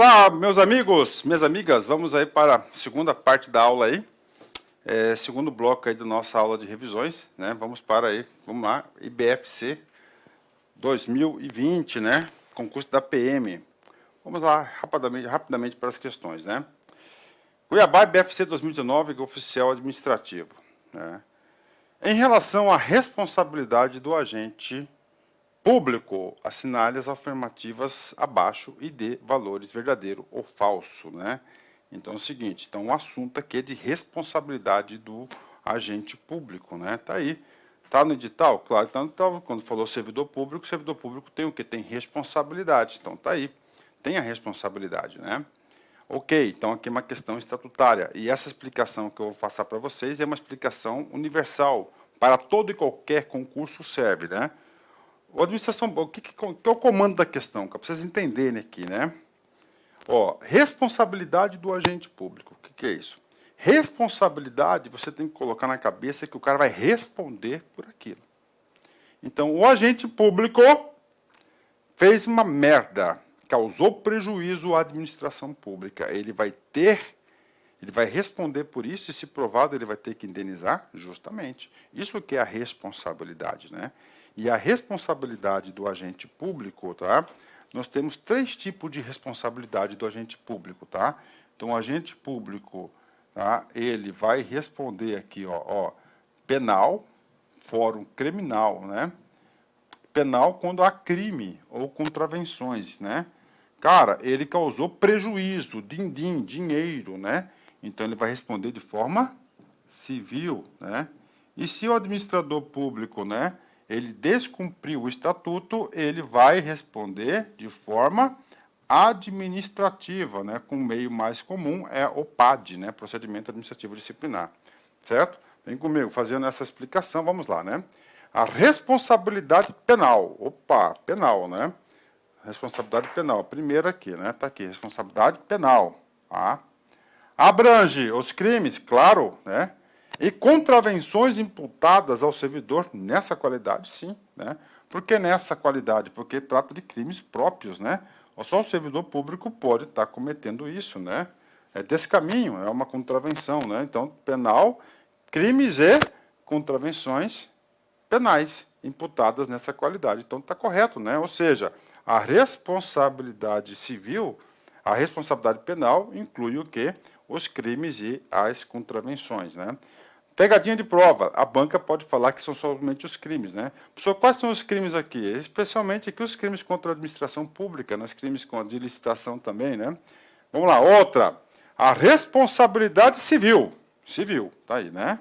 Olá, meus amigos, minhas amigas, vamos aí para a segunda parte da aula aí, segundo bloco aí da nossa aula de revisões, né? Vamos lá, IBFC 2020, né? Concurso da PM. Vamos lá rapidamente para as questões, né? Cuiabá IBFC 2019, oficial administrativo, né? Em relação à responsabilidade do agente público, assinale as afirmativas abaixo e dê valores verdadeiro ou falso, né? Então é o seguinte, o assunto aqui é de responsabilidade do agente público, né? Tá aí. Tá no edital? Claro, tá no edital. Quando falou servidor público tem o quê? Tem responsabilidade. Então tá aí. Tem a responsabilidade, né? Ok, então aqui é uma questão estatutária. E essa explicação que eu vou passar para vocês é uma explicação universal. Para todo e qualquer concurso serve, né? O administração, que é o comando da questão? Para vocês entenderem aqui, né? Ó, responsabilidade do agente público. O que é isso? Responsabilidade, você tem que colocar na cabeça que o cara vai responder por aquilo. Então, o agente público fez uma merda, causou prejuízo à administração pública. Ele vai responder por isso, e se provado, ele vai ter que indenizar justamente. Isso que é a responsabilidade, né? E a responsabilidade do agente público, tá? Nós temos 3 tipos de responsabilidade do agente público, tá? Então, o agente público, tá? Ele vai responder aqui, ó, penal, fórum criminal, né? Penal quando há crime ou contravenções, né? Cara, ele causou prejuízo, din-din, dinheiro, né? Então, ele vai responder de forma civil, né? E se o administrador público, né, ele descumpriu o estatuto, ele vai responder de forma administrativa, né, com o meio mais comum é o PAD, né, Procedimento Administrativo Disciplinar, certo? Vem comigo, fazendo essa explicação, vamos lá, né? A responsabilidade penal, penal, né? Responsabilidade penal, a primeira aqui, né? Tá aqui, responsabilidade penal, tá? Abrange os crimes, claro, né? E contravenções imputadas ao servidor nessa qualidade, sim, né? Por que nessa qualidade? Porque trata de crimes próprios, né? Só o servidor público pode estar cometendo isso, né? É desse caminho, é uma contravenção, né? Então, penal, crimes e contravenções penais imputadas nessa qualidade. Então, está correto, né? Ou seja, a responsabilidade civil, a responsabilidade penal inclui o quê? Os crimes e as contravenções, né? Pegadinha de prova. A banca pode falar que são somente os crimes, né? Professor, quais são os crimes aqui? Especialmente aqui os crimes contra a administração pública, né? Os crimes de licitação também, né? Vamos lá, outra. A responsabilidade civil. Civil, tá aí, né?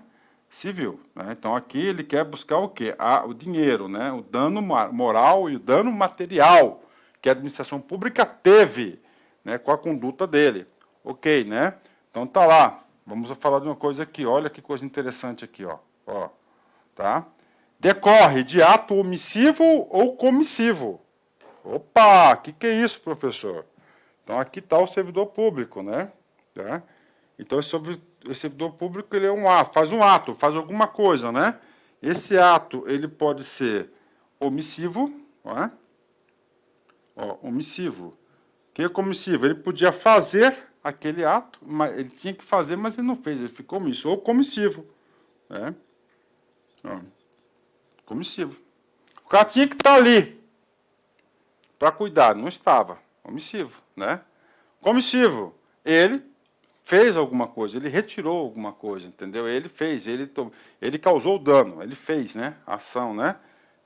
Civil, né? Então aqui ele quer buscar o quê? O dinheiro, né? O dano moral e o dano material que a administração pública teve, né, com a conduta dele. Ok, né? Então tá lá. Vamos falar de uma coisa aqui. Olha que coisa interessante aqui, ó. Tá? Decorre de ato omissivo ou comissivo. Opa, o que é isso, professor? Então aqui está o servidor público, né? Tá? Então o servidor público ele faz um ato, faz alguma coisa, né? Esse ato ele pode ser omissivo, né? Omissivo. O que é comissivo? Ele podia fazer aquele ato, mas ele tinha que fazer, mas ele não fez, ele ficou omisso. Ou comissivo. Né? Comissivo. O cara tinha que estar ali para cuidar, não estava. Omissivo. Né? Comissivo. Ele fez alguma coisa, ele retirou alguma coisa, entendeu? Ele fez, ele causou dano, ele fez, né? Ação, né?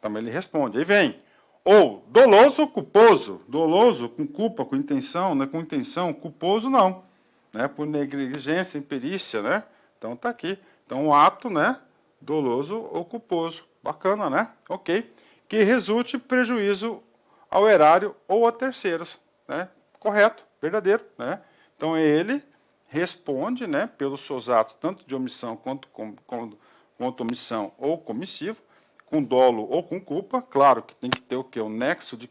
Também ele responde. Aí vem. Ou doloso ou culposo. Doloso com culpa, com intenção, né? Com intenção, culposo não. Né? Por negligência, imperícia, né? Então tá aqui. Então o ato, né? Doloso ou culposo. Bacana, né? Ok. Que resulte prejuízo ao erário ou a terceiros. Né? Correto, verdadeiro, né? Então ele responde, né, pelos seus atos, tanto de omissão quanto omissão ou comissivo, com dolo ou com culpa. Claro que tem que ter o quê? O nexo de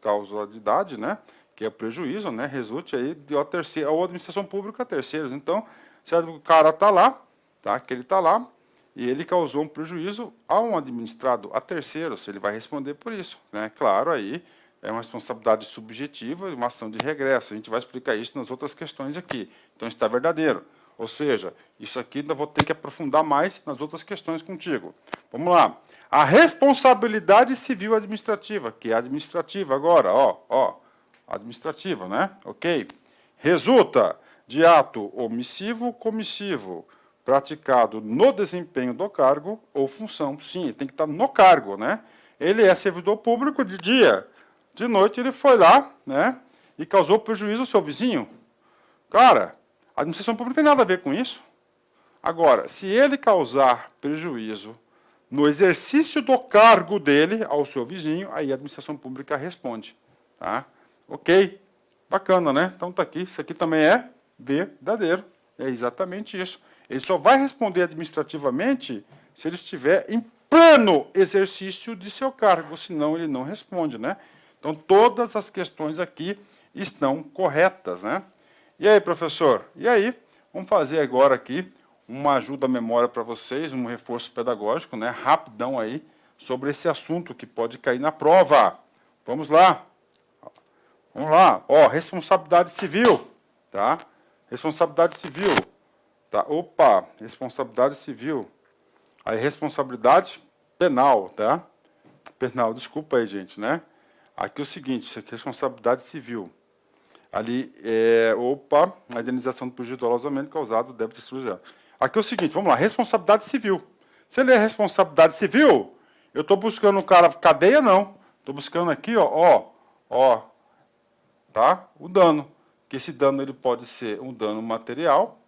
causalidade, né, que é o prejuízo, né, resulte aí de a terceira, ou administração pública a terceiros. Então, se o cara está lá, tá, que ele está lá, e ele causou um prejuízo a um administrado a terceiros, ele vai responder por isso, né? Claro, aí é uma responsabilidade subjetiva e uma ação de regresso. A gente vai explicar isso nas outras questões aqui. Então, está verdadeiro. Ou seja, isso aqui ainda vou ter que aprofundar mais nas outras questões contigo. Vamos lá. A responsabilidade civil administrativa, que é administrativa agora, administrativa, né? Ok? Resulta de ato omissivo ou comissivo praticado no desempenho do cargo ou função. Sim, tem que estar no cargo, né? Ele é servidor público de dia. De noite ele foi lá, né? E causou prejuízo ao seu vizinho. Cara, a administração pública não tem nada a ver com isso. Agora, se ele causar prejuízo no exercício do cargo dele ao seu vizinho, aí a administração pública responde. Tá? Ok? Bacana, né? Então tá aqui. Isso aqui também é verdadeiro. É exatamente isso. Ele só vai responder administrativamente se ele estiver em pleno exercício de seu cargo, senão ele não responde, né? Então, todas as questões aqui estão corretas, né? E aí, professor? E aí, vamos fazer agora aqui uma ajuda à memória para vocês, um reforço pedagógico, né? Rapidão aí, sobre esse assunto que pode cair na prova. Vamos lá. Vamos lá. Ó, responsabilidade civil, tá? Responsabilidade civil. Tá? Opa, responsabilidade civil. Aí, responsabilidade penal, tá? Penal, desculpa aí, gente, né? Aqui é o seguinte, isso aqui é responsabilidade civil. Ali a indenização do prejuízo dolosamente causado, débito exclusivo. Aqui é o seguinte, vamos lá, responsabilidade civil. Se ele é responsabilidade civil, eu estou buscando o cara cadeia, não. Estou buscando aqui, tá? O dano. Que esse dano ele pode ser um dano material,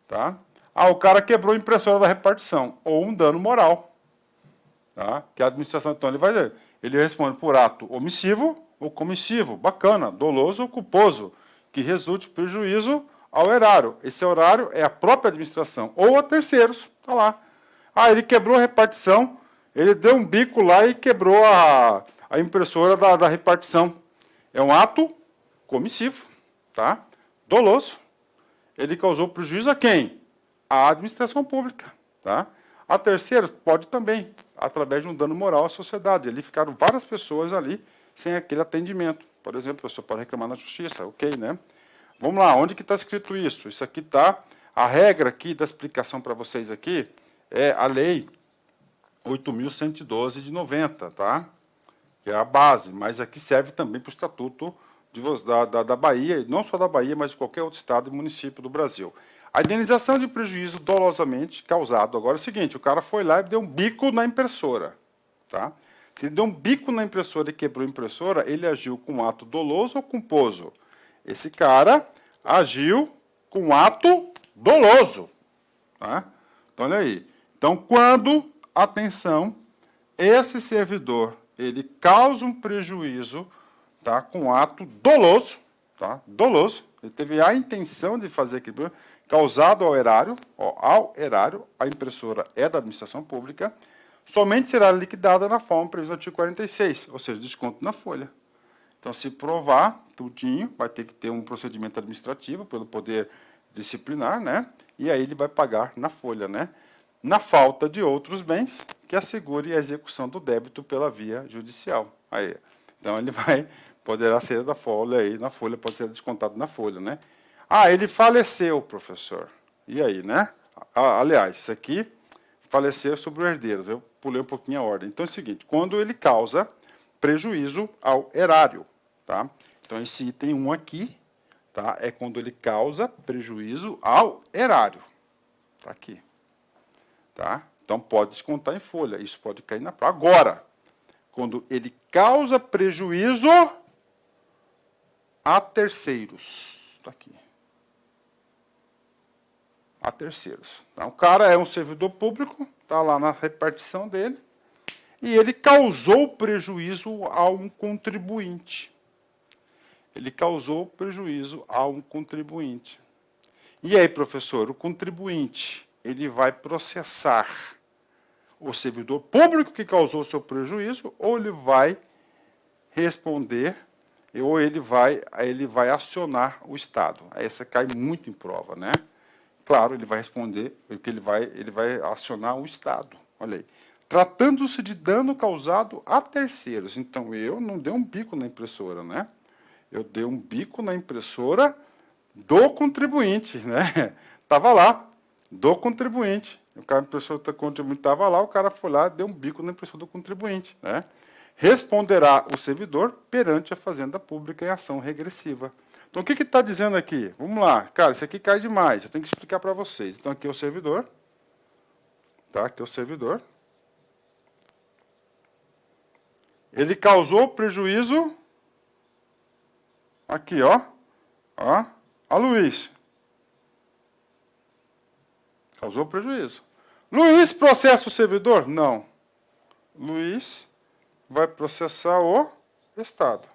tá? Ah, o cara quebrou a impressora da repartição, ou um dano moral, tá? Que a administração, então, ele responde por ato omissivo ou comissivo, bacana, doloso ou culposo, que resulte prejuízo ao erário. Esse erário é a própria administração, ou a terceiros, tá lá. Ah, ele quebrou a repartição, ele deu um bico lá e quebrou a impressora da repartição. É um ato comissivo, tá? Doloso. Ele causou prejuízo a quem? A administração pública, tá? A terceiros pode também, através de um dano moral à sociedade. Ali ficaram várias pessoas ali sem aquele atendimento. Por exemplo, a pessoa pode reclamar na justiça, ok, né? Vamos lá, onde que está escrito isso? Isso aqui está, a regra aqui da explicação para vocês aqui é a lei 8.112 de 90, tá? Que é a base, mas aqui serve também para o Estatuto da Bahia, não só da Bahia, mas de qualquer outro estado e município do Brasil. A indenização de prejuízo dolosamente causado. Agora é o seguinte, o cara foi lá e deu um bico na impressora. Tá? Se ele deu um bico na impressora e quebrou a impressora, ele agiu com ato doloso ou culposo? Esse cara agiu com ato doloso. Tá? Então, olha aí. Então, quando, atenção, esse servidor ele causa um prejuízo, tá, com ato doloso, tá? Doloso, ele teve a intenção de fazer aquilo, causado ao erário, a impressora é da administração pública, somente será liquidada na forma prevista no artigo 46, ou seja, desconto na folha. Então, se provar tudinho, vai ter que ter um procedimento administrativo pelo poder disciplinar, né? E aí ele vai pagar na folha, né? Na falta de outros bens que assegure a execução do débito pela via judicial. Aí, então ele poderá ser da folha aí, na folha, pode ser descontado na folha, né? Ah, ele faleceu, professor. E aí, né? Aliás, isso aqui, faleceu sobre os herdeiros. Eu pulei um pouquinho a ordem. Então é o seguinte, quando ele causa prejuízo ao erário, tá? Então esse item 1 aqui, tá? É quando ele causa prejuízo ao erário. Tá aqui. Tá? Então pode descontar em folha, isso pode cair na prova. Agora, quando ele causa prejuízo a terceiros, está aqui. A terceiros. Então, o cara é um servidor público, está lá na repartição dele, e ele causou prejuízo a um contribuinte. Ele causou prejuízo a um contribuinte. E aí, professor, o contribuinte ele vai processar o servidor público que causou o seu prejuízo, ou ele vai responder, ou ele vai acionar o Estado. Essa cai muito em prova, né? Claro, ele vai responder, porque ele vai acionar o Estado. Olha aí. tratando-se de dano causado a terceiros. Então, eu não dei um bico na impressora, né? Eu dei um bico na impressora do contribuinte, né? Estava lá, do contribuinte. O cara, a impressora do contribuinte estava lá, o cara foi lá, deu um bico na impressora do contribuinte, né? Responderá o servidor perante a Fazenda Pública em ação regressiva. Então, o que está dizendo aqui? Vamos lá. Cara, isso aqui cai demais. Eu tenho que explicar para vocês. Então, aqui é o servidor. Tá? Aqui é o servidor. Ele causou prejuízo. Aqui, ó. Ó. A Luiz. Causou prejuízo. Luiz processa o servidor? Não. Luiz vai processar o Estado.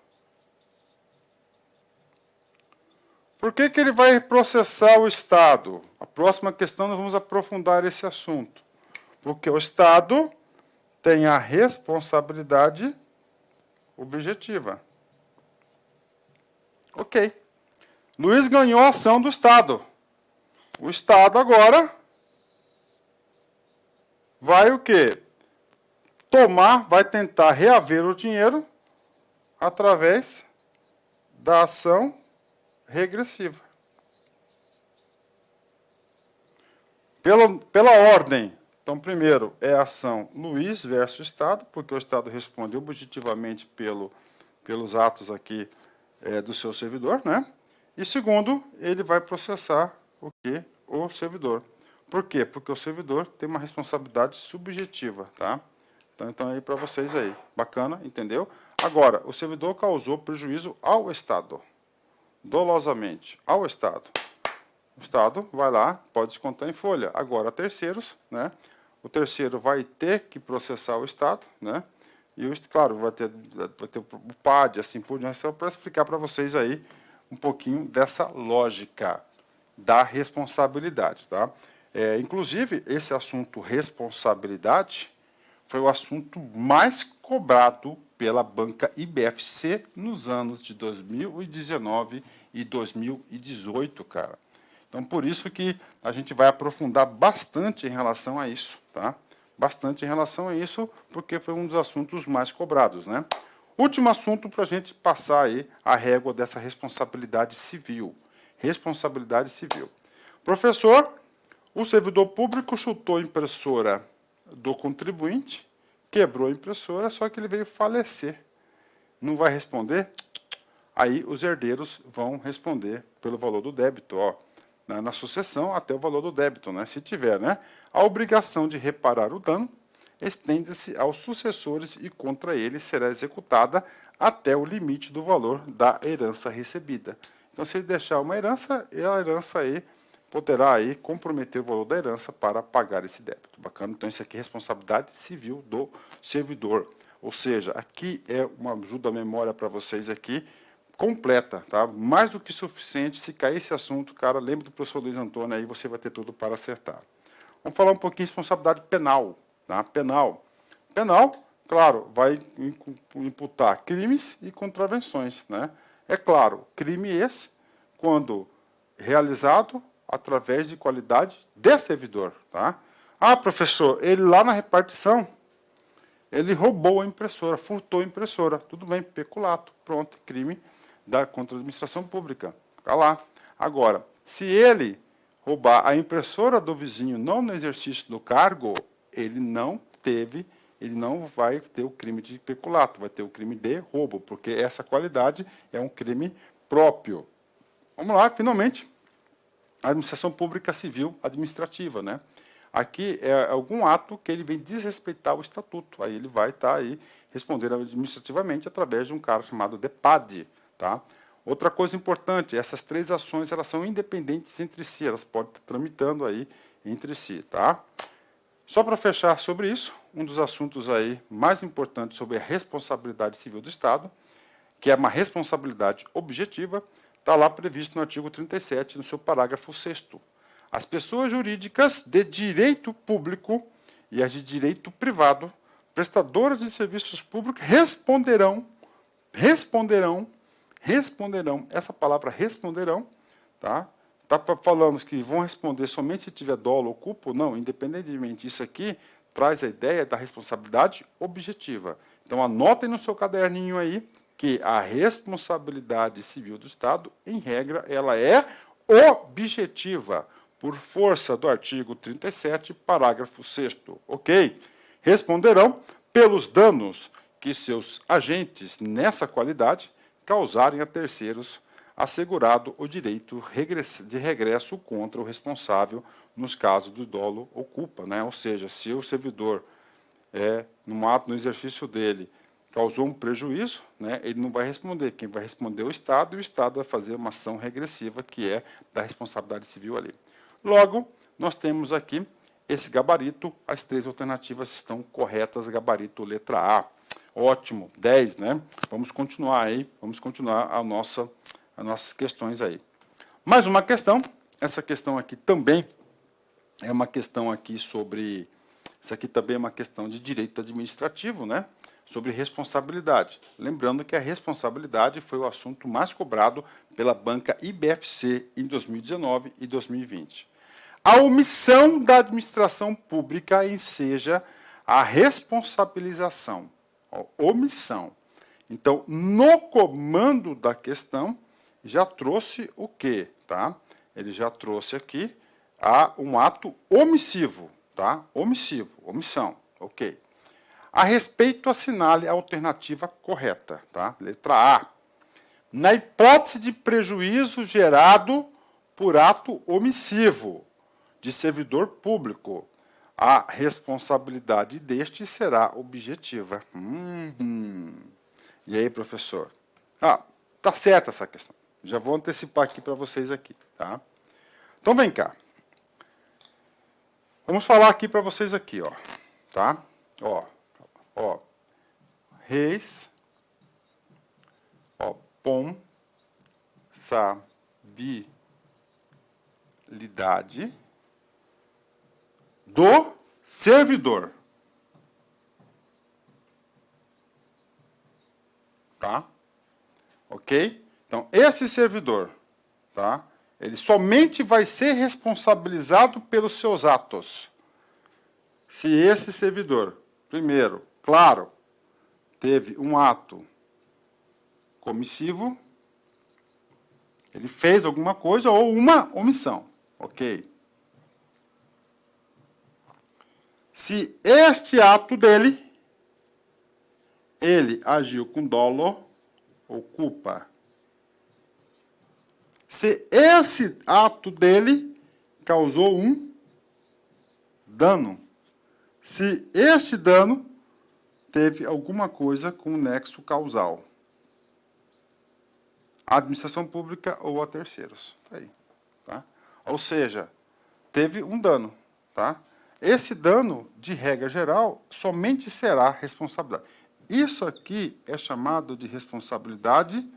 Por que ele vai processar o Estado? A próxima questão nós vamos aprofundar esse assunto. Porque o Estado tem a responsabilidade objetiva. Ok. Luiz ganhou a ação do Estado. O Estado agora vai o quê? Vai tentar reaver o dinheiro através da ação regressiva. Pela ordem. Então, primeiro é a ação Luiz versus Estado, porque o Estado responde objetivamente pelos atos aqui do seu servidor, né? E segundo, ele vai processar o quê? O servidor. Por quê? Porque o servidor tem uma responsabilidade subjetiva, tá? Então aí para vocês aí. Bacana, entendeu? Agora, o servidor causou prejuízo ao Estado. Dolosamente ao Estado. O Estado vai lá, pode descontar em folha. Agora, terceiros, né? O terceiro vai ter que processar o Estado, né? E, claro, vai ter o PAD, assim por diante, só para explicar para vocês aí um pouquinho dessa lógica da responsabilidade, tá? Inclusive, esse assunto responsabilidade foi o assunto mais cobrado pela banca IBFC nos anos de 2019 e 2018, cara. Então, por isso que a gente vai aprofundar bastante em relação a isso, tá? Bastante em relação a isso, porque foi um dos assuntos mais cobrados, né? Último assunto para a gente passar aí a régua dessa responsabilidade civil. Responsabilidade civil. Professor, o servidor público chutou a impressora do contribuinte, quebrou a impressora, só que ele veio falecer. Não vai responder? Aí os herdeiros vão responder pelo valor do débito, ó, na sucessão até o valor do débito, né? Se tiver, né? A obrigação de reparar o dano estende-se aos sucessores e contra eles será executada até o limite do valor da herança recebida. Então, se ele deixar uma herança, a herança aí poderá aí comprometer o valor da herança para pagar esse débito. Bacana? Então, isso aqui é responsabilidade civil do servidor. Ou seja, aqui é uma ajuda à memória para vocês aqui, completa, tá? Mais do que suficiente. Se cair esse assunto, cara, lembre do professor Luiz Antônio, aí você vai ter tudo para acertar. Vamos falar um pouquinho de responsabilidade penal. Tá? Penal, claro, vai imputar crimes e contravenções, né? É claro, crime esse, quando realizado através de qualidade de servidor, tá? Ah, professor, ele lá na repartição, ele roubou a impressora, furtou a impressora. Tudo bem, peculato, pronto, crime contra a administração pública. Tá lá. Agora, se ele roubar a impressora do vizinho não no exercício do cargo, ele não vai ter o crime de peculato, vai ter o crime de roubo, porque essa qualidade é um crime próprio. Vamos lá, finalmente, a administração pública civil administrativa, né? Aqui é algum ato que ele vem desrespeitar o estatuto, aí ele vai estar aí respondendo administrativamente através de um cara chamado DEPAD, tá? Outra coisa importante, essas três ações elas são independentes entre si, elas podem estar tramitando aí entre si, tá? Só para fechar sobre isso, um dos assuntos aí mais importantes sobre a responsabilidade civil do Estado, que é uma responsabilidade objetiva, está lá previsto no artigo 37, no seu parágrafo 6º. As pessoas jurídicas de direito público e as de direito privado, prestadoras de serviços públicos, responderão, essa palavra responderão, tá? Está falando que vão responder somente se tiver dolo ou culpa? Não, independentemente disso aqui, traz a ideia da responsabilidade objetiva. Então, anotem no seu caderninho aí que a responsabilidade civil do Estado, em regra, ela é objetiva, por força do artigo 37, parágrafo 6º, ok? Responderão pelos danos que seus agentes, nessa qualidade, causarem a terceiros, assegurado o direito de regresso contra o responsável nos casos do dolo ou culpa, né? Ou seja, se o servidor, no exercício dele, causou um prejuízo, né, ele não vai responder. Quem vai responder é o Estado, e o Estado vai fazer uma ação regressiva, que é da responsabilidade civil ali. Logo, nós temos aqui esse gabarito, as 3 alternativas estão corretas, gabarito letra A. Ótimo, 10, né? Vamos continuar aí, vamos continuar as nossas questões aí. Mais uma questão, essa questão aqui também é uma questão aqui sobre, isso aqui também é uma questão de direito administrativo, né? Sobre responsabilidade. Lembrando que a responsabilidade foi o assunto mais cobrado pela banca IBFC em 2019 e 2020. A omissão da administração pública enseja a responsabilização. Omissão. Então, no comando da questão, já trouxe o quê? Tá? Ele já trouxe aqui um ato omissivo. Tá? Omissivo, omissão. Ok. A respeito, assinale a alternativa correta. Tá? Letra A. Na hipótese de prejuízo gerado por ato omissivo de servidor público, a responsabilidade deste será objetiva. E aí, professor? Tá certa essa questão. Já vou antecipar aqui para vocês aqui, tá? Então vem cá. Vamos falar aqui para vocês aqui, ó, tá? Ó, responsabilidade do servidor. Tá? Ok? Então, esse servidor, tá? Ele somente vai ser responsabilizado pelos seus atos. Se esse servidor, primeiro, claro, teve um ato comissivo, ele fez alguma coisa ou uma omissão. Ok? Se este ato dele, ele agiu com dolo ou culpa. Se esse ato dele causou um dano. Se este dano teve alguma coisa com nexo causal. A administração pública ou a terceiros. Aí, tá? Ou seja, teve um dano. Tá? Esse dano, de regra geral, somente será responsabilidade. Isso aqui é chamado de responsabilidade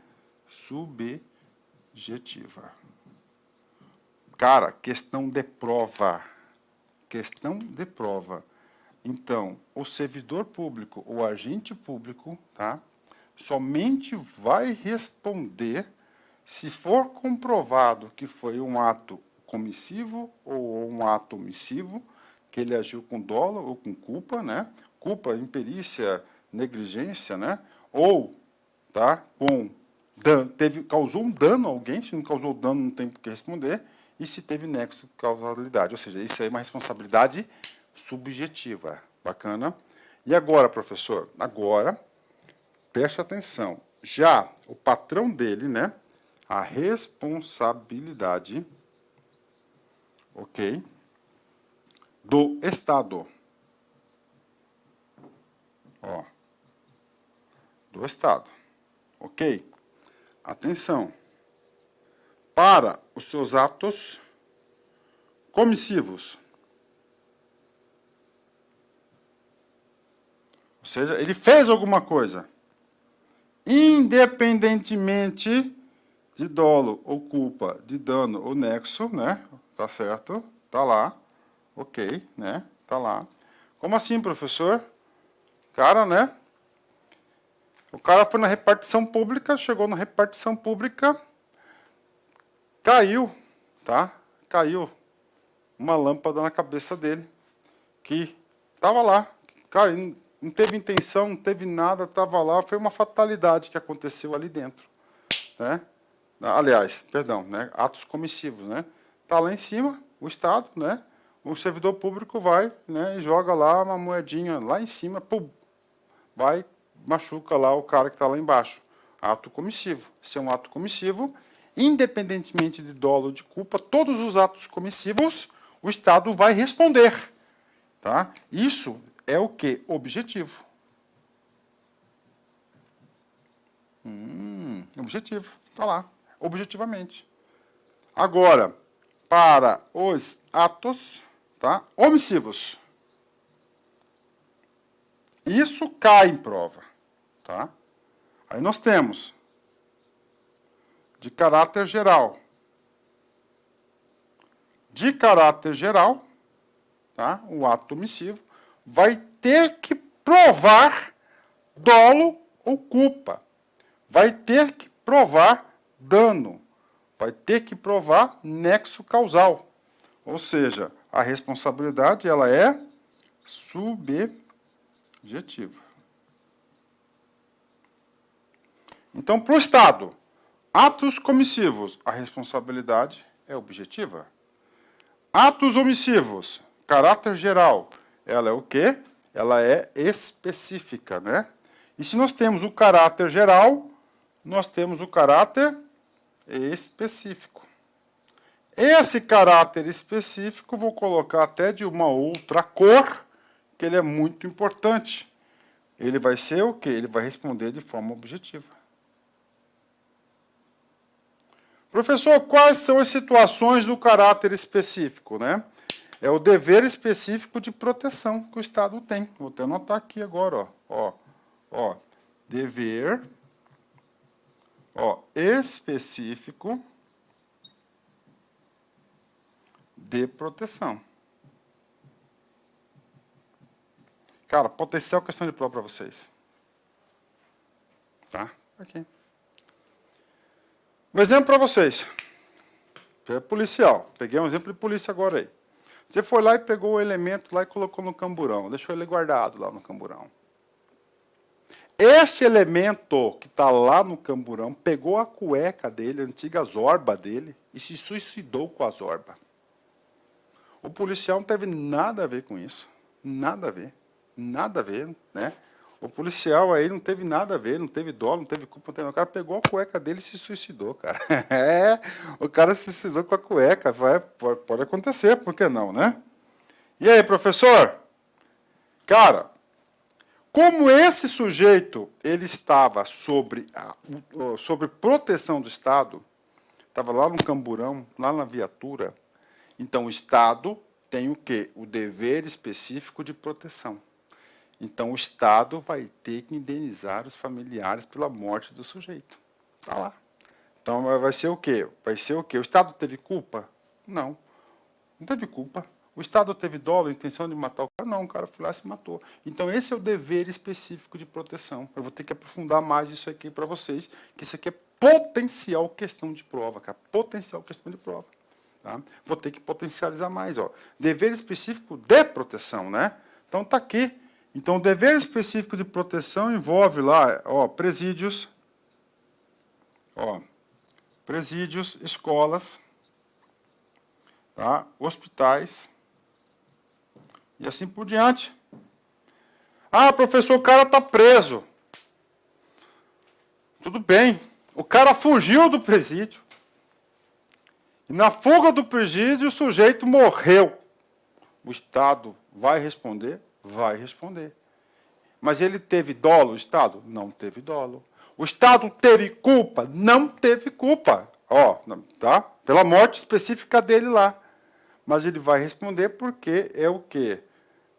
subjetiva. Cara, questão de prova. Questão de prova. Então, o servidor público, o agente público, tá, somente vai responder se for comprovado que foi um ato comissivo ou um ato omissivo, que ele agiu com dolo ou com culpa, né? Culpa, imperícia, negligência, né? Ou, tá, com dano, causou um dano a alguém, se não causou dano não tem por que responder, e se teve nexo de causalidade, ou seja, isso aí é uma responsabilidade subjetiva. Bacana? E agora, professor? Agora, preste atenção. Já o patrão dele, né? A responsabilidade, ok? Do Estado. Ó. Do Estado. Ok? Atenção. Para os seus atos comissivos. Ou seja, ele fez alguma coisa. Independentemente de dolo ou culpa, de dano ou nexo, né? Tá certo? Tá lá. Ok, né? Tá lá. Como assim, professor? Cara, né? O cara foi na repartição pública, chegou na repartição pública, caiu, tá? Caiu uma lâmpada na cabeça dele, que Estava lá. Cara, não teve intenção, não teve nada, estava lá. Foi uma fatalidade que aconteceu ali dentro. Né? Aliás, perdão, né? Atos comissivos. Né? Está lá em cima, o Estado, né? O servidor público vai, né, e joga lá uma moedinha lá em cima, pum, vai, machuca lá o cara que está lá embaixo. Ato comissivo. Se é um ato comissivo, independentemente de dolo ou de culpa, todos os atos comissivos, o Estado vai responder. Tá? Isso é o que? Objetivo. Objetivo. Está lá. Objetivamente. Agora, para os atos, tá, omissivos. Isso cai em prova. Tá? Aí nós temos de caráter geral. De caráter geral, tá? O ato omissivo vai ter que provar dolo ou culpa. Vai ter que provar dano. Vai ter que provar nexo causal. Ou seja, a responsabilidade ela é subjetiva. Então, para o Estado, atos comissivos, a responsabilidade é objetiva. Atos omissivos, caráter geral, ela é o quê? Ela é específica, né? E se nós temos o caráter geral, nós temos o caráter específico. Esse caráter específico, vou colocar até de uma outra cor, que ele é muito importante. Ele vai ser o quê? Ele vai responder de forma objetiva. Professor, quais são as situações do caráter específico, né? É o dever específico de proteção que o Estado tem. Vou até anotar aqui agora, ó. Dever, específico de proteção. Cara, potencial questão de prova para vocês. Tá? Aqui. Um exemplo para vocês. Policial. Peguei um exemplo de polícia agora aí. Você foi lá e pegou o elemento lá e colocou no camburão. Deixou ele guardado lá no camburão. Este elemento que está lá no camburão pegou a cueca dele, a antiga zorba dele, e se suicidou com a zorba. O policial não teve nada a ver com isso. Nada a ver. Nada a ver, né? O policial aí não teve nada a ver, não teve dó, não teve culpa, não teve nada. O cara pegou a cueca dele e se suicidou, cara. O cara se suicidou com a cueca. Pode acontecer, por que não, né? E aí, professor? Cara, como esse sujeito ele estava sobre proteção do Estado, estava lá no camburão, lá na viatura, então o Estado tem o quê? O dever específico de proteção. Então, o Estado vai ter que indenizar os familiares pela morte do sujeito. Está lá. Então, vai ser o quê? Vai ser o quê? O Estado teve culpa? Não. Não teve culpa. O Estado teve dolo, intenção de matar o cara? Não, o cara foi lá e se matou. Então, esse é o dever específico de proteção. Eu vou ter que aprofundar mais isso aqui para vocês, que isso aqui é potencial questão de prova, cara. Potencial questão de prova. Tá? Vou ter que potencializar mais. Dever específico de proteção, né? Então, está aqui. Então, o dever específico de proteção envolve lá, presídios, presídios, escolas, tá? Hospitais e assim por diante. Ah, professor, o cara está preso. Tudo bem. O cara fugiu do presídio. E na fuga do presídio, o sujeito morreu. O Estado vai responder? Vai responder. Mas ele teve dolo, o Estado? Não teve dolo. O Estado teve culpa? Não teve culpa. Tá? Pela morte específica dele lá. Mas ele vai responder porque é o quê?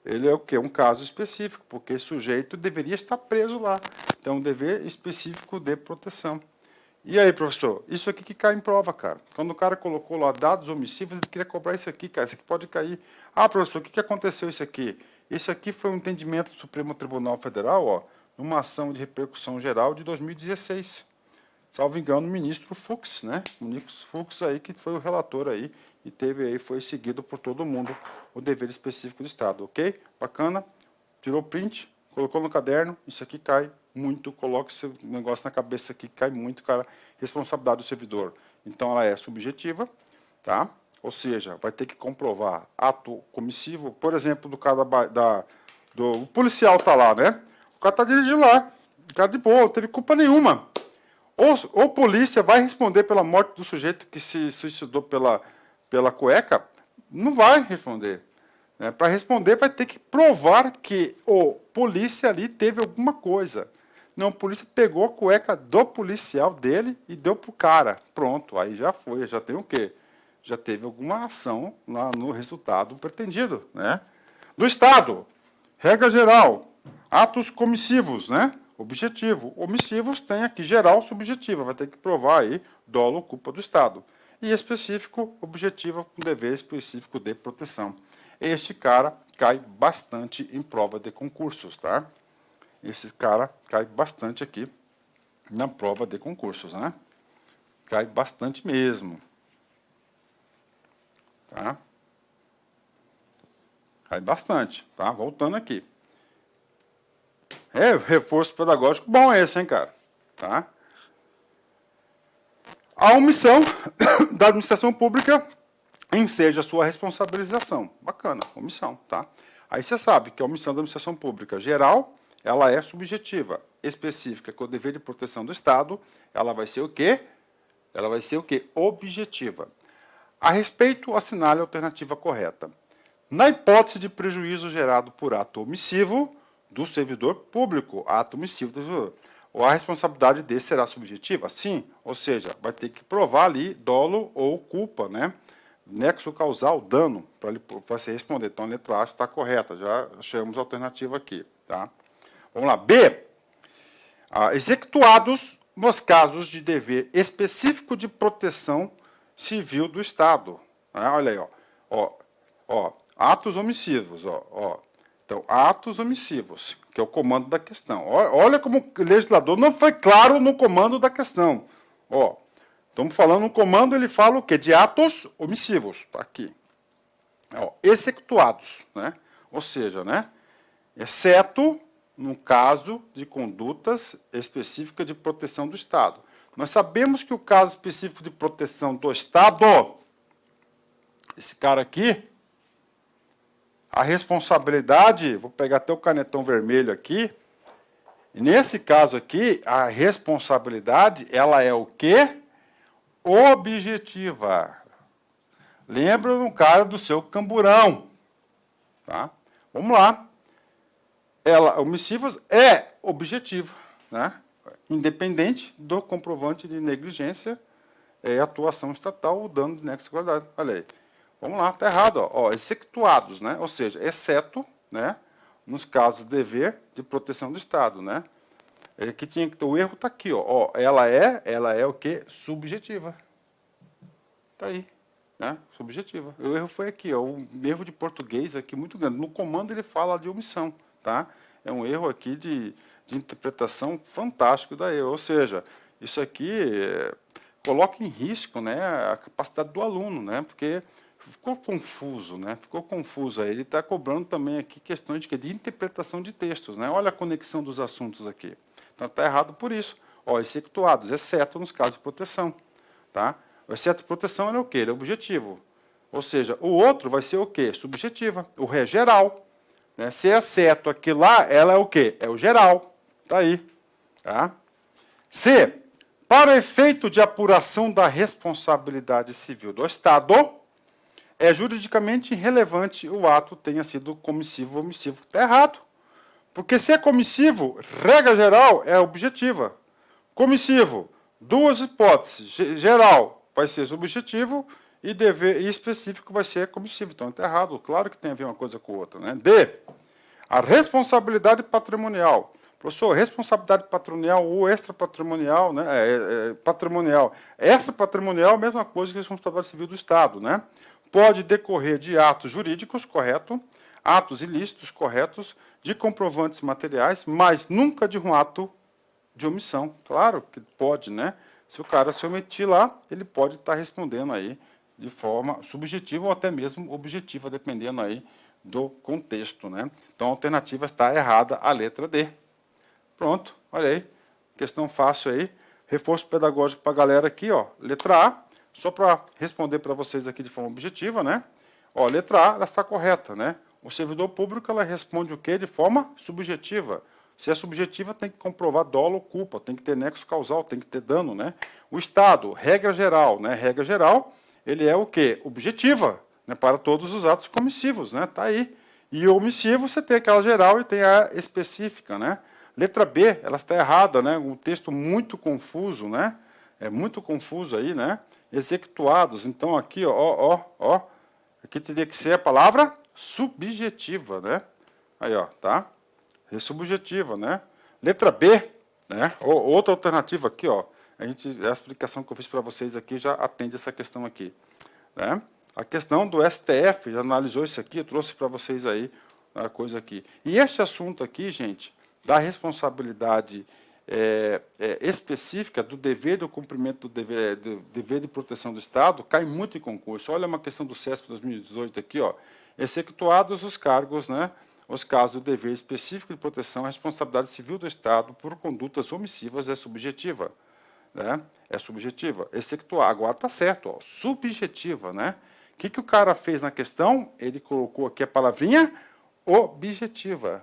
Ele é o quê? Um caso específico, porque esse sujeito deveria estar preso lá. Então, dever específico de proteção. E aí, professor? Isso aqui que cai em prova, cara. Quando o cara colocou lá dados omissivos, ele queria cobrar isso aqui, cara. Isso aqui pode cair. Ah, professor, o que aconteceu isso aqui? Isso aqui foi um entendimento do Supremo Tribunal Federal, numa ação de repercussão geral de 2016. salvo engano, o ministro Fux, né? O ministro Fux aí, que foi o relator aí, e teve aí, foi seguido por todo mundo, o dever específico do Estado, ok? Bacana? Tirou print, colocou no caderno, isso aqui cai muito, coloque esse negócio na cabeça aqui, cai muito, cara, responsabilidade do servidor. Então, ela é subjetiva, tá? Ou seja, vai ter que comprovar ato comissivo, por exemplo, do cara do policial tá lá, né? O cara tá dirigindo lá, o cara de boa, não teve culpa nenhuma. Ou polícia vai responder pela morte do sujeito que se suicidou pela cueca? Não vai responder. Para responder, vai ter que provar que o polícia ali teve alguma coisa. Não, a polícia pegou a cueca do policial dele e deu pro cara. Pronto, aí já foi, já tem o quê? Já teve alguma ação lá no resultado pretendido, né? Do Estado, regra geral, atos comissivos, né? Objetivo. Omissivos tem aqui geral, subjetiva, vai ter que provar aí dolo, culpa do Estado. E específico, objetiva, com dever específico de proteção. Este cara cai bastante em prova de concursos, tá? Esse cara cai bastante aqui na prova de concursos, né? Cai bastante mesmo. Tá? Cai bastante, tá? Voltando aqui. Reforço pedagógico bom esse, hein, cara? Tá? A omissão da administração pública enseja sua responsabilização. Bacana, omissão, tá? Aí você sabe que a omissão da administração pública geral, ela é subjetiva. Específica, com o dever de proteção do Estado, ela vai ser o quê? Ela vai ser o quê? Objetiva. A respeito, assinale a alternativa correta. Na hipótese de prejuízo gerado por ato omissivo do servidor público, ato omissivo do servidor, ou a responsabilidade desse será subjetiva? Sim, ou seja, vai ter que provar ali dolo ou culpa, né? Nexo causal, dano, para você responder. Então, a letra A está correta, já achamos a alternativa aqui. Tá? Vamos lá. B. Execuados nos casos de dever específico de proteção civil do Estado. Olha aí, ó, atos omissivos. Então, atos omissivos, que é o comando da questão. Olha como o legislador não foi claro no comando da questão. Estamos falando no comando, ele fala o quê? De atos omissivos. Está aqui. Execuados, né? Ou seja, né? Exceto no caso de condutas específicas de proteção do Estado. Nós sabemos que o caso específico de proteção do Estado, esse cara aqui, a responsabilidade, vou pegar até o canetão vermelho aqui, e nesse caso aqui, a responsabilidade, ela é o quê? Objetiva. Lembra no cara do seu camburão. Tá? Vamos lá. Ela, omissivos, é objetiva, né? Independente do comprovante de negligência, atuação estatal ou dano de nexo de qualidade. Olha aí. Vamos lá, está errado. Execuados, né? Ou seja, exceto, né, nos casos de dever de proteção do Estado. Né? Que tinha que ter, o erro está aqui. Ela é o quê? Subjetiva. Está aí. Né? Subjetiva. O erro foi aqui. Um erro de português aqui muito grande. No comando ele fala de omissão. Tá? É um erro aqui de interpretação fantástico da erro. Ou seja, isso aqui coloca em risco, né, a capacidade do aluno, né? Porque ficou confuso, né? Ficou confuso aí. Ele está cobrando também aqui questões de interpretação de textos, né? Olha a conexão dos assuntos aqui. Então está errado por isso. Execuados, exceto nos casos de proteção. Tá? O exceto de proteção é o quê? Ele é objetivo. Ou seja, o outro vai ser o quê? Subjetiva. O é geral. Né? Se é exceto aqui lá, ela é o quê? É o geral. Está aí. Tá? C. Para efeito de apuração da responsabilidade civil do Estado, é juridicamente irrelevante o ato tenha sido comissivo ou omissivo. Está errado. Porque se é comissivo, regra geral é objetiva. Comissivo, duas hipóteses. Geral vai ser subjetivo e dever e específico vai ser comissivo. Então está errado. Claro que tem a ver uma coisa com outra. Né? D. A responsabilidade patrimonial. Professor, responsabilidade patrimonial ou extrapatrimonial, né? Patrimonial. Extrapatrimonial é a mesma coisa que responsabilidade civil do Estado, né? Pode decorrer de atos jurídicos, correto, atos ilícitos, corretos, de comprovantes materiais, mas nunca de um ato de omissão. Claro que pode, né? Se o cara se omitir lá, ele pode estar respondendo aí de forma subjetiva ou até mesmo objetiva, dependendo aí do contexto, né? Então, a alternativa está errada, a letra D. Pronto, olha aí, questão fácil aí, reforço pedagógico para a galera aqui, ó, letra A, só para responder para vocês aqui de forma objetiva, né? Ó, letra A, ela está correta, né? O servidor público, ela responde o quê? De forma subjetiva. Se é subjetiva, tem que comprovar dolo ou culpa, tem que ter nexo causal, tem que ter dano, né? O Estado, regra geral, né? Regra geral, ele é o quê? Objetiva, né? Para todos os atos comissivos, né? Tá aí. E o omissivo, você tem aquela geral e tem a específica, né? Letra B, ela está errada, né? Um texto muito confuso, né? É muito confuso aí, né? Execuados. Então, aqui, ó, aqui teria que ser a palavra subjetiva, né? Aí, ó, tá? É subjetiva, né? Letra B, né? Outra alternativa aqui, ó. A explicação que eu fiz para vocês aqui já atende essa questão aqui, né? A questão do STF já analisou isso aqui, eu trouxe para vocês aí a coisa aqui. E este assunto aqui, gente, da responsabilidade específica do dever do cumprimento do dever de proteção do Estado cai muito em concurso. Olha uma questão do CESP 2018 aqui, ó. Execuados os cargos, né? Os casos do dever específico de proteção, a responsabilidade civil do Estado por condutas omissivas é subjetiva, né? É subjetiva. Executar, agora está certo, ó, subjetiva, né? O que o cara fez na questão? Ele colocou aqui a palavrinha objetiva,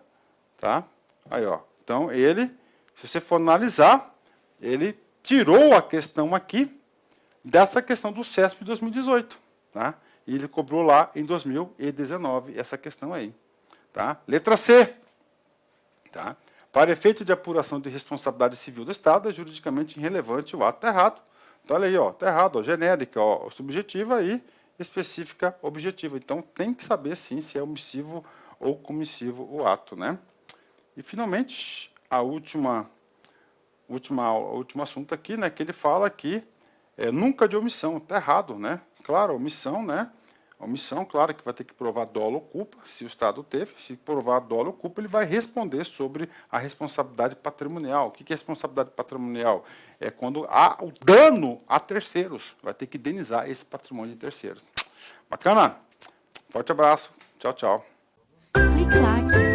tá? Aí, ó. Então, ele, se você for analisar, ele tirou a questão aqui dessa questão do CESP de 2018, tá? E ele cobrou lá em 2019 essa questão aí, tá? Letra C, tá? Para efeito de apuração de responsabilidade civil do Estado, é juridicamente irrelevante o ato. Está errado. Então, olha aí, ó, está errado, ó, genérica, ó, subjetiva e específica objetiva. Então, tem que saber, sim, se é omissivo ou comissivo o ato, né? E, finalmente, a último assunto aqui, né, que ele fala que nunca de omissão. Está errado, né? Claro, omissão, né? Omissão, claro que vai ter que provar dolo ou culpa, se o Estado teve. Se provar dolo ou culpa, ele vai responder sobre a responsabilidade patrimonial. O que é responsabilidade patrimonial? É quando há o dano a terceiros. Vai ter que indenizar esse patrimônio de terceiros. Bacana? Forte abraço. Tchau, tchau. Clique like.